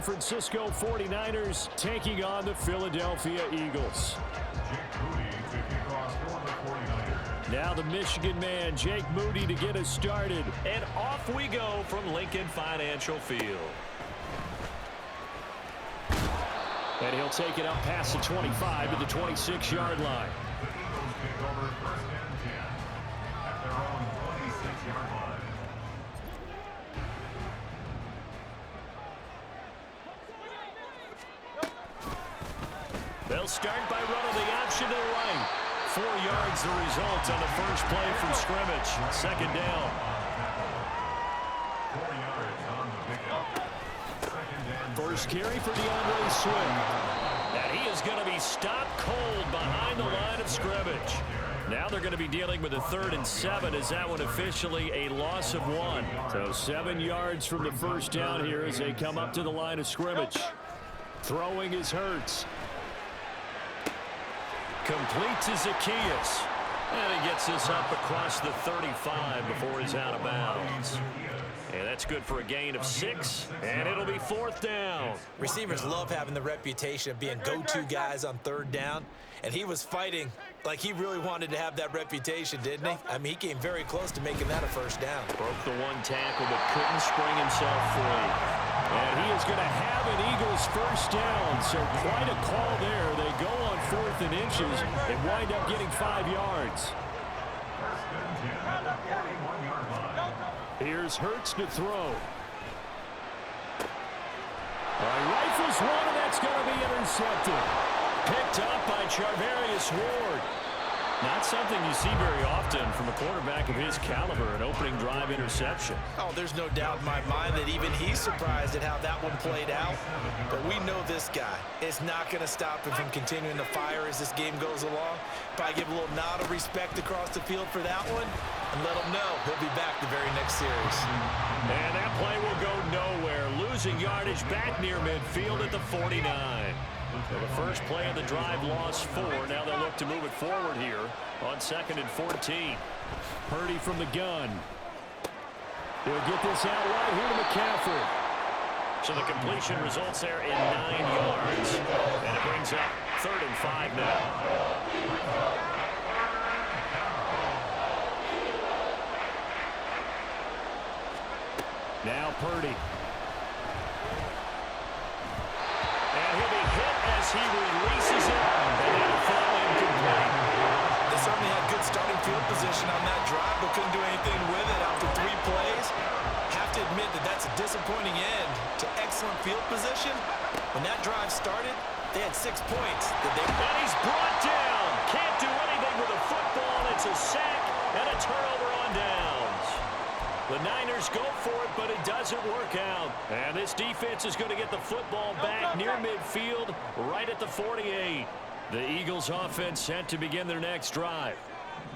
Francisco 49ers taking on the Philadelphia Eagles. Now the Michigan man, Jake Moody, to get us started. And off we go from Lincoln Financial Field. And he'll take it up past the 25 to the 26-yard line. They'll start by running the option to the right. 4 yards the result on the first play from scrimmage. Second down. First carry for DeAndre Swift. And he is going to be stopped cold behind the line of scrimmage. Now they're going to be dealing with a 3rd and 7 as that one officially a loss of 1. So 7 yards from the first down here as they come up to the line of scrimmage. Throwing is Hurts. Complete to Zacchaeus. And he gets this up across the 35 before he's out of bounds. And that's good for a gain of 6, and it'll be 4th down. Receivers love having the reputation of being go-to guys on 3rd down, and he was fighting like he really wanted to have that reputation, didn't he? I mean, he came very close to making that a first down. Broke the 1 tackle, but couldn't spring himself free. And he is going to have an Eagles first down, so quite a call there. They go on 4th and inches and wind up getting 5 yards. Here's Hurts to throw. Rifles one, and that's going to be intercepted. Picked up by Charvarius Ward. Not something you see very often from a quarterback of his caliber, an opening drive interception. Oh, there's no doubt in my mind that even he's surprised at how that one played out. But we know this guy is not going to stop him from continuing to fire as this game goes along. Probably give a little nod of respect across the field for that one and let him know he'll be back the very next series. And that play will go nowhere. Losing yardage back near midfield at the 49. So the first play of the drive lost 4. Now they'll look to move it forward here on 2nd and 14. Purdy from the gun. He'll get this out right here to McCaffrey. So the completion results there in 9 yards. And it brings up 3rd and 5 now. Now Purdy. He releases it, and it'll fall incomplete. They certainly had good starting field position on that drive, but couldn't do anything with it after 3 plays. Have to admit that that's a disappointing end to excellent field position. When that drive started, they had 6 points. And he's brought down. Can't do anything with a football. It's a sack and a turnover on downs. The Niners go for it, but it doesn't work out. And this defense is going to get the football back near midfield, right at the 48. The Eagles offense set to begin their next drive.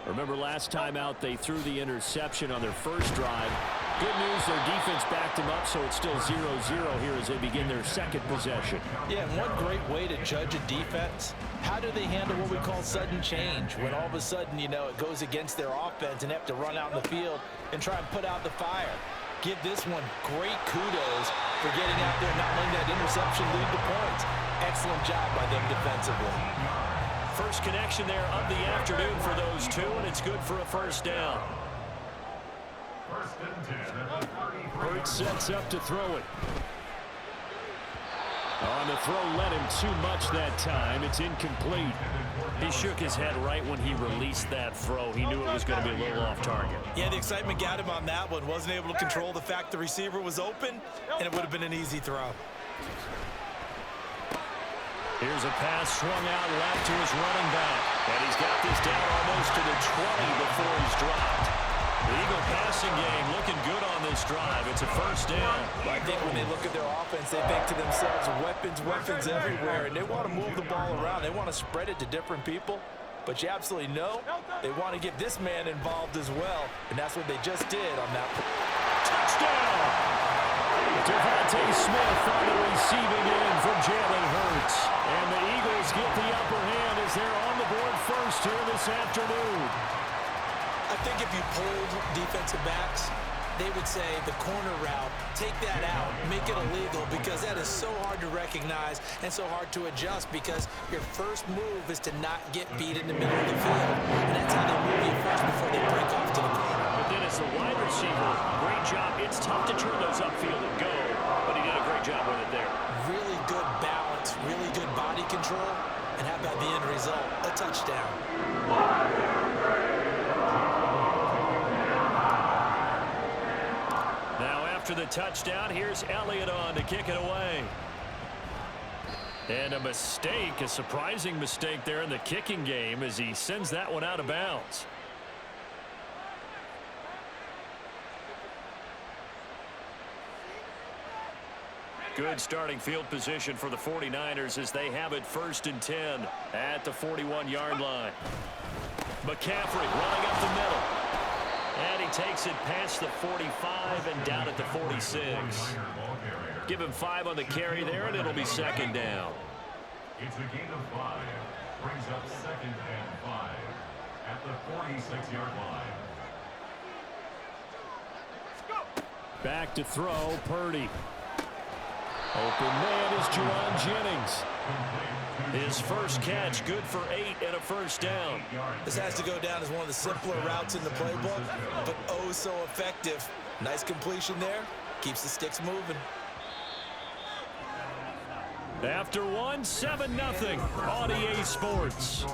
Remember last time out they threw the interception on their first drive. Good news, their defense backed them up, so it's still 0-0 here as they begin their second possession. Yeah, and one great way to judge a defense, how do they handle what we call sudden change? When all of a sudden, you know, it goes against their offense and they have to run out in the field and try and put out the fire. Give this one great kudos for getting out there and not letting that interception lead to points. Excellent job by them defensively. First connection there of the afternoon for those two, and it's good for a first down. Hurts sets up to throw it. On the throw, led him too much that time. It's incomplete. He shook his head right when he released that throw. He knew it was going to be a little off target. Yeah, the excitement got him on that one. Wasn't able to control the fact the receiver was open, and it would have been an easy throw. Here's a pass swung out left to his running back. And he's got this down almost to the 20 before he's dropped. The Eagle passing game looking good on this drive. It's a first down. I think when they look at their offense, they think to themselves, weapons everywhere, and they want to move the ball around. They want to spread it to different people. But you absolutely know they want to get this man involved as well, and that's what they just did on that. Touchdown! Devontae Smith on the receiving end from Jalen Hurts. And the Eagles get the upper hand as they're on the board first here this afternoon. I think if you polled defensive backs, they would say the corner route, take that out, make it illegal, because that is so hard to recognize and so hard to adjust, because your first move is to not get beat in the middle of the field. And that's how they move you first before they break off to the corner. But then as the wide receiver, great job. It's tough to turn those upfield and go, but he did a great job with it there. Really good balance, really good body control, and how about the end result? A touchdown. After the touchdown, here's Elliott on to kick it away. And a mistake, a surprising mistake there in the kicking game as he sends that one out of bounds. Good starting field position for the 49ers as they have it 1st and 10 at the 41-yard line. McCaffrey running up the middle. And he takes it past the 45 and down at the 46. Give him 5 on the carry there, and it'll be 2nd down. It's a gain of 5. Brings up 2nd and 5 at the 46-yard line. Back to throw, Purdy. Open man is Jerron Jennings. His first catch, good for 8 and a 1st down. This has to go down as one of the simpler routes in the playbook, but oh so effective. Nice completion there. Keeps the sticks moving. After 1, 7-0 on EA Sports.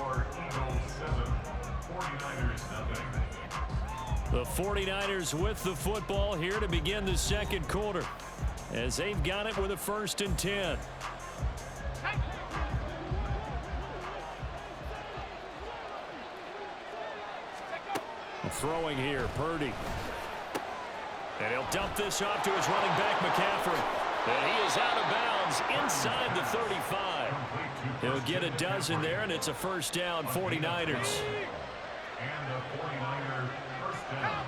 The 49ers with the football here to begin the 2nd quarter, as they've got it with a 1st and 10. Throwing here, Purdy. And he'll dump this off to his running back, McCaffrey. And he is out of bounds inside the 35. He'll get a dozen there, and it's a 1st down, 49ers. And the 49er 1st down.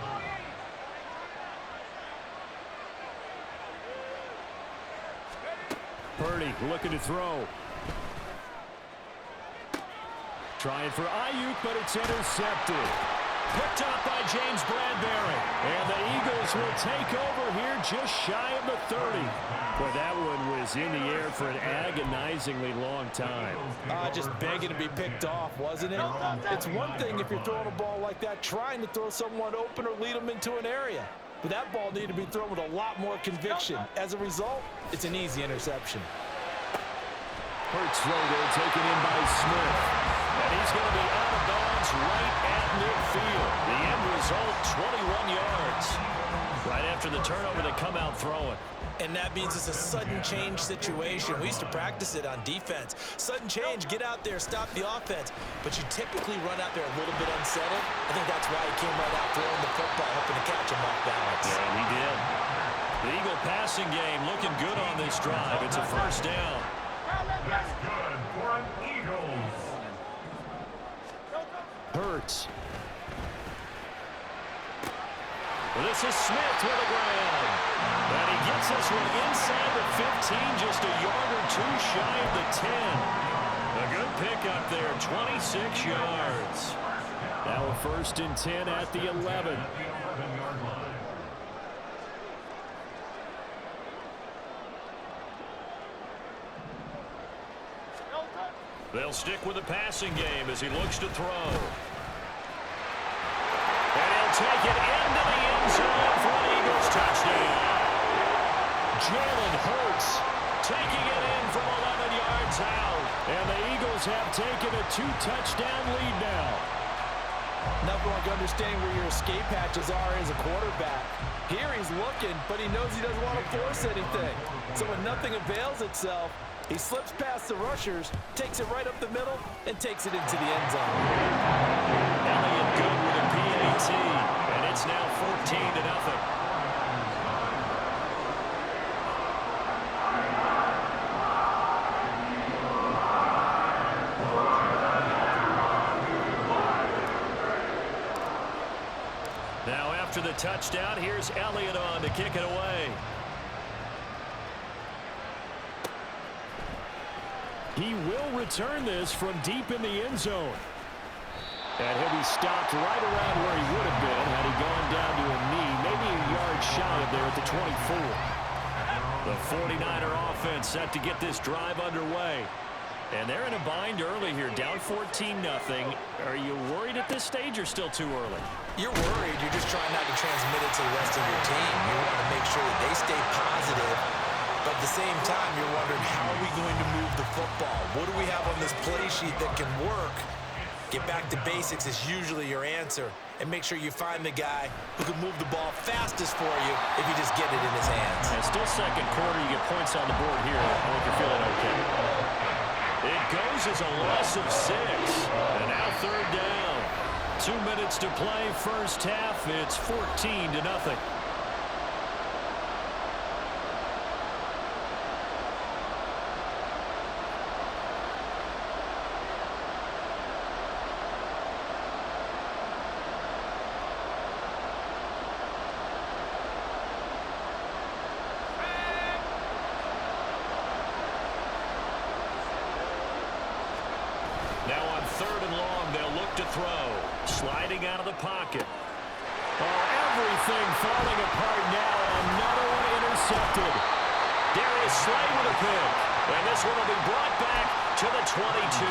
Purdy looking to throw. Trying for Ayuk, but it's intercepted. Picked up by James Bradbury. And the Eagles will take over here just shy of the 30. Boy, that one was in the air for an agonizingly long time. Just begging to be picked off, wasn't it? It's one thing if you're throwing a ball like that, trying to throw someone open or lead them into an area. But that ball needed to be thrown with a lot more conviction. As a result, it's an easy interception. Hurts throw there, taken in by Smith. And he's going to be out of bounds right at midfield. The end result, 21 yards. Right after the turnover, they come out throwing. And that means it's a sudden change situation. We used to practice it on defense. Sudden change, get out there, stop the offense. But you typically run out there a little bit unsettled. I think that's why he came right out throwing the football, hoping to catch him off balance. Yeah, he did. The Eagle passing game looking good on this drive. It's a 1st down. That's good for an Eagles. Hurts. Well, this is Smith with a grab. And he gets this one inside the 15, just a yard or 2 shy of the 10. A good pickup there, 26 yards. Now a 1st and 10 at the 11. They'll stick with the passing game as he looks to throw. And he'll take it into the end zone for an Eagles touchdown. Jalen Hurts Taking it in from 11 yards out. And the Eagles have taken a 2-touchdown lead now. Nothing like understanding where your escape hatches are as a quarterback. Here he's looking, but he knows he doesn't want to force anything. So when nothing avails itself, he slips past the rushers, takes it right up the middle, and takes it into the end zone. Elliott good with a PAT, and it's now 14-0. Now after the touchdown, here's Elliott on to kick it away. He will return this from deep in the end zone. And he'll be stopped right around where he would have been had he gone down to a knee, maybe a yard shy of there at the 24. The 49er offense set to get this drive underway. And they're in a bind early here, down 14-0. Are you worried at this stage or still too early? You're worried. You're just trying not to transmit it to the rest of your team. You want to make sure that they stay positive. But at the same time, you're wondering, how are we going to move the football? What do we have on this play sheet that can work? Get back to basics is usually your answer. And make sure you find the guy who can move the ball fastest for you if you just get it in his hands. And still second quarter, you get points on the board here. I hope you're feeling okay. It goes as a loss of 6. And now third down. 2 minutes to play first half. It's 14-0. Now on third and long, they'll look to throw. Sliding out of the pocket. Oh, everything falling apart now. Another one intercepted. Darius Slay with a pick. And this one will be brought back to the 22.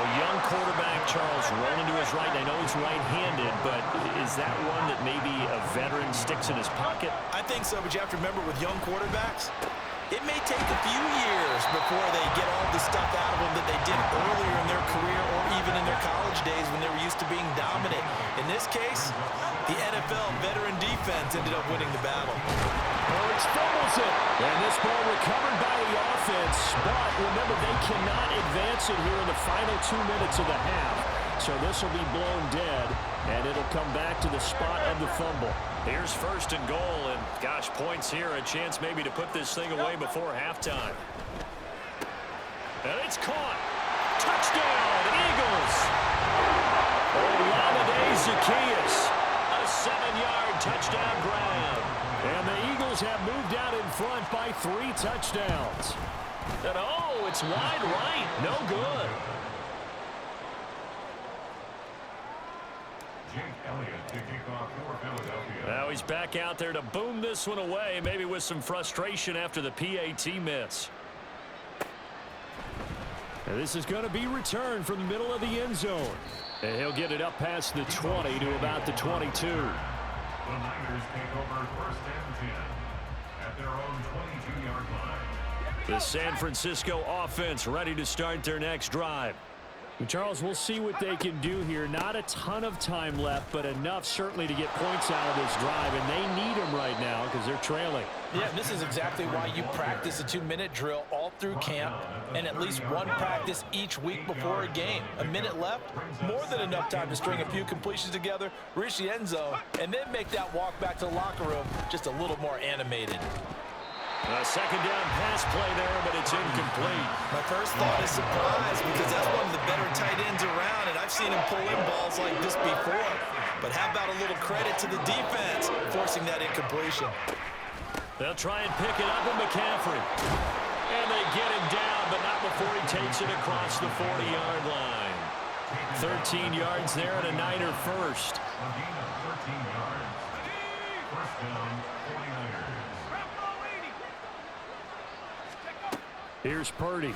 The young quarterback, Charles, rolling to his right. I know he's right-handed, but is that one that maybe a veteran sticks in his pocket? I think so, but you have to remember with young quarterbacks, it may take a few years before they get all the stuff out of them that they did earlier in their career or even in their college days when they were used to being dominant. In this case, the NFL veteran defense ended up winning the battle. Birds fumbles it. And this ball recovered by the offense. But remember, they cannot advance it here in the final 2 minutes of the half. So this will be blown dead, and it'll come back to the spot of the fumble. Here's first and goal, and gosh, points here, a chance maybe to put this thing away before halftime. And it's caught. Touchdown, Eagles. Olamide Zaccheaus, a 7-yard touchdown grab. And the Eagles have moved out in front by 3 touchdowns. And oh, it's wide right, no good. Jake Elliott to kick off for Philadelphia. Now he's back out there to boom this one away, maybe with some frustration after the PAT miss. And this is going to be returned from the middle of the end zone. And he'll get it up past the 20 to about the 22. The Niners take over first and 10 at their own 22-yard line. The San Francisco offense ready to start their next drive. Charles, we'll see what they can do here. Not a ton of time left, but enough certainly to get points out of this drive, and they need them right now because they're trailing. Yeah, this is exactly why you practice a 2-minute drill all through camp and at least one practice each week before a game. A minute left, more than enough time to string a few completions together, reach the end zone, and then make that walk back to the locker room just a little more animated. A second down pass play there, but it's incomplete. My first thought is surprise because that's one of the better tight ends around, and I've seen him pull in balls like this before. But how about a little credit to the defense forcing that incompletion? They'll try and pick it up with McCaffrey. And they get him down, but not before he takes it across the 40-yard line. 13 yards there and a Niner first. A gain of 13 yards. First down, 49ers. Here's Purdy.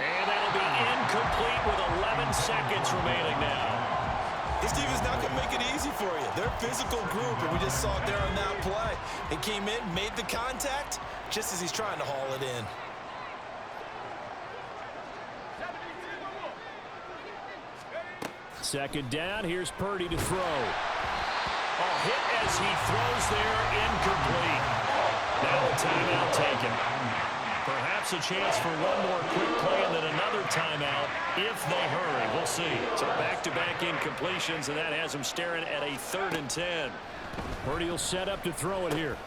And that'll be incomplete with 11 seconds remaining now. This team is not going to make it easy for you. They're a physical group, and we just saw it there on that play. It came in, made the contact, just as he's trying to haul it in. Second down, here's Purdy to throw. A hit as he throws there, incomplete. Now a timeout taken. Perhaps a chance for one more quick play and then another timeout if they hurry. We'll see. So back-to-back incompletions, and that has them staring at a 3rd and 10. Purdy will set up to throw it here.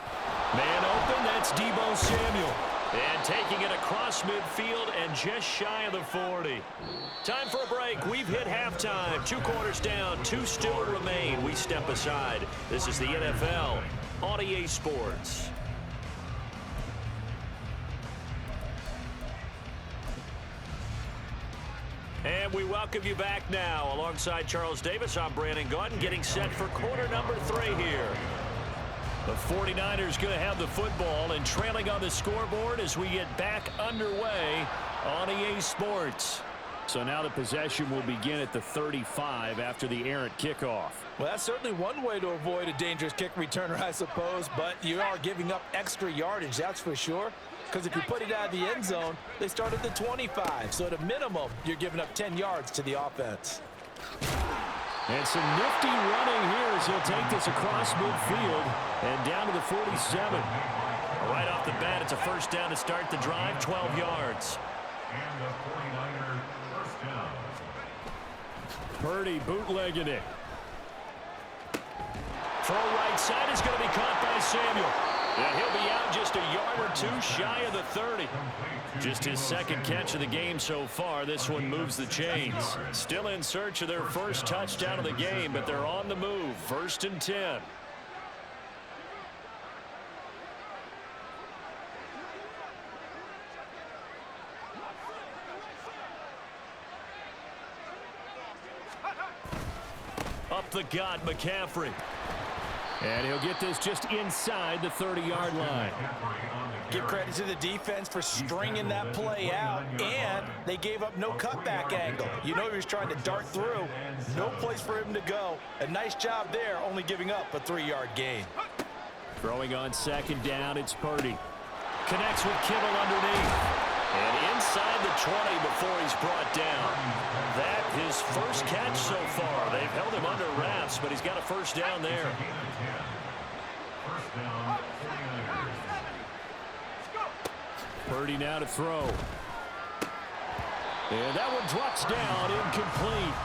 Man open, that's Deebo Samuel. And taking it across midfield and just shy of the 40. Time for a break. We've hit halftime. 2 quarters down, 2 still remain. We step aside. This is the NFL on EA Sports. And And we welcome you back now. Alongside Charles Davis, I'm Brandon Gaudin, getting set for quarter number 3 here. The 49ers going to have the football and trailing on the scoreboard as we get back underway on EA Sports. So now the possession will begin at the 35 after the errant kickoff. Well, that's certainly one way to avoid a dangerous kick returner, I suppose, but you are giving up extra yardage, that's for sure. Because if you put it out of the end zone, they start at the 25. So at a minimum, you're giving up 10 yards to the offense. And some nifty running here as he'll take this across midfield and down to the 47. Right off the bat, it's a first down to start the drive, 12 yards. And the 49er first down. Purdy bootlegging it. Throw right side is going to be caught by Samuel. And he'll be out just a yard or two shy of the 30. Just his second catch of the game so far. This one moves the chains. Still in search of their first touchdown of the game, but they're on the move. 1st and 10. Up the gut, McCaffrey. And he'll get this just inside the 30-yard line. Give credit to the defense for stringing that play out, and they gave up no cutback angle. You know he was trying to dart through. No place for him to go. A nice job there, only giving up a 3-yard gain. Throwing on 2nd down, it's Purdy. Connects with Kittle underneath. And inside the 20 before he's brought down. That his first catch so far. They've held him under wraps, but he's got a first down there. First down, 49ers. Purdy now to throw. And that one drops down, incomplete.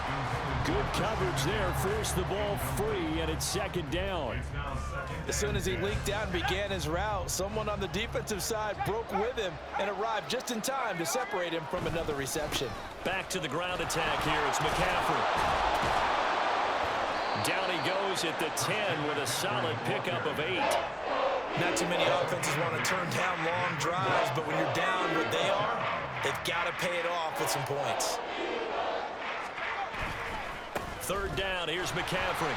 Good coverage there, forced the ball free, and it's 2nd down. As soon as he leaked out and began his route, someone on the defensive side broke with him and arrived just in time to separate him from another reception. Back to the ground attack here. It's McCaffrey. Down he goes at the 10 with a solid pickup of 8. Not too many offenses want to turn down long drives, but when you're down what they are, they've got to pay it off with some points. 3rd down, here's McCaffrey.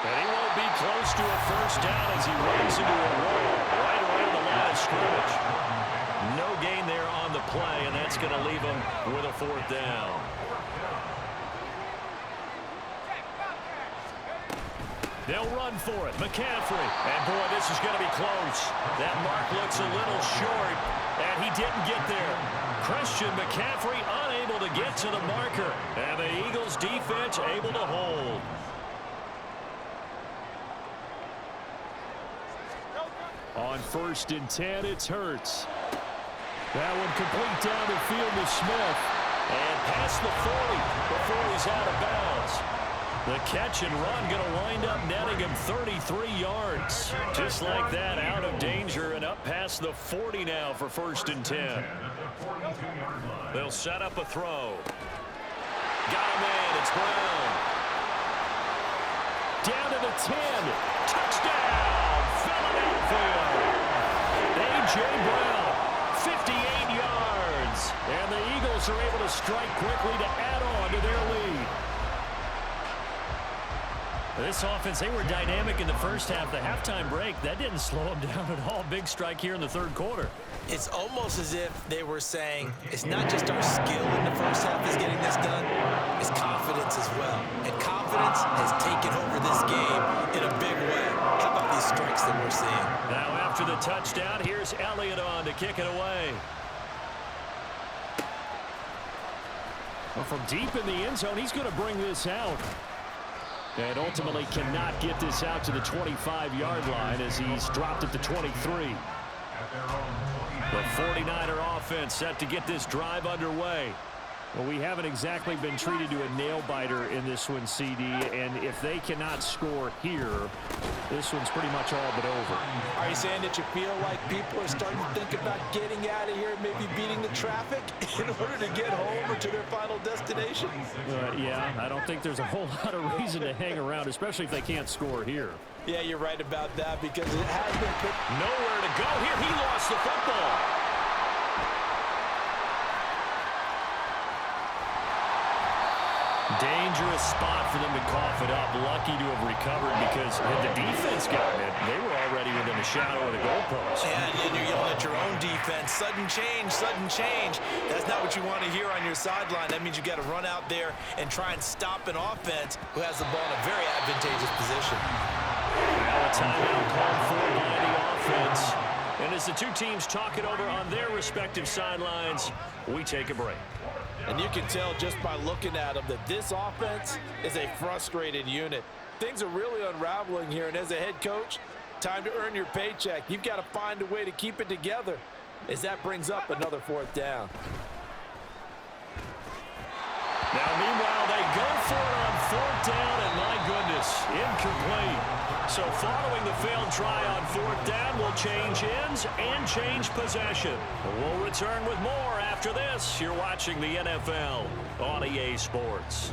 And he won't be close to a first down as he runs into a wall right around the line of scrimmage. No gain there on the play, and that's going to leave him with a 4th down. They'll run for it. McCaffrey. And, boy, this is going to be close. That mark looks a little short, and he didn't get there. Christian McCaffrey unable to get to the marker. And the Eagles defense able to hold. On 1st and 10, it's Hurts. That one complete down the field to Smith. And past the 40 before he's out of bounds. The catch and run going to wind up netting him 33 yards. Just like that, out of danger and up past the 40 now for 1st and 10. They'll set up a throw. Got him in. It's Brown. Down to the 10. Touchdown, Philadelphia. A.J. Brown, 58 yards. And the Eagles are able to strike quickly to add on to their lead. This offense, they were dynamic in the first half. The halftime break, that didn't slow them down at all. Big strike here in the 3rd quarter. It's almost as if they were saying, it's not just our skill in the first half is getting this done, it's confidence as well. And confidence has taken over this game in a big way. How about these strikes that we're seeing? Now after the touchdown, here's Elliott on to kick it away. Well, from deep in the end zone, he's going to bring this out. And ultimately cannot get this out to the 25-yard line as he's dropped at the 23. The 49er offense set to get this drive underway. Well, we haven't exactly been treated to a nail-biter in this one, CD, and if they cannot score here, this one's pretty much all but over. Are you saying that you feel like people are starting to think about getting out of here and maybe beating the traffic in order to get home or to their final destination? Yeah, I don't think there's a whole lot of reason to hang around, especially if they can't score here. Yeah, you're right about that because it has been put nowhere to go here. He lost the football. dangerous spot for them to cough it up. Lucky to have recovered because had the defense gotten it, they were already within a shadow of the goalpost. And you're yelling at your own defense. Sudden change, sudden change. That's not what you want to hear on your sideline. That means you got to run out there and try and stop an offense who has the ball in a very advantageous position. Now a timeout called for by the offense. And as the two teams talk it over on their respective sidelines, we take a break. And you can tell just by looking at them that this offense is a frustrated unit. Things are really unraveling here, and as a head coach, time to earn your paycheck. You've got to find a way to keep it together as that brings up another fourth down. Now, meanwhile, they go for it on fourth down, and my goodness, incomplete. So following the failed try on fourth down, we'll change ends and change possession. We'll return with more after this. You're watching the NFL on EA Sports.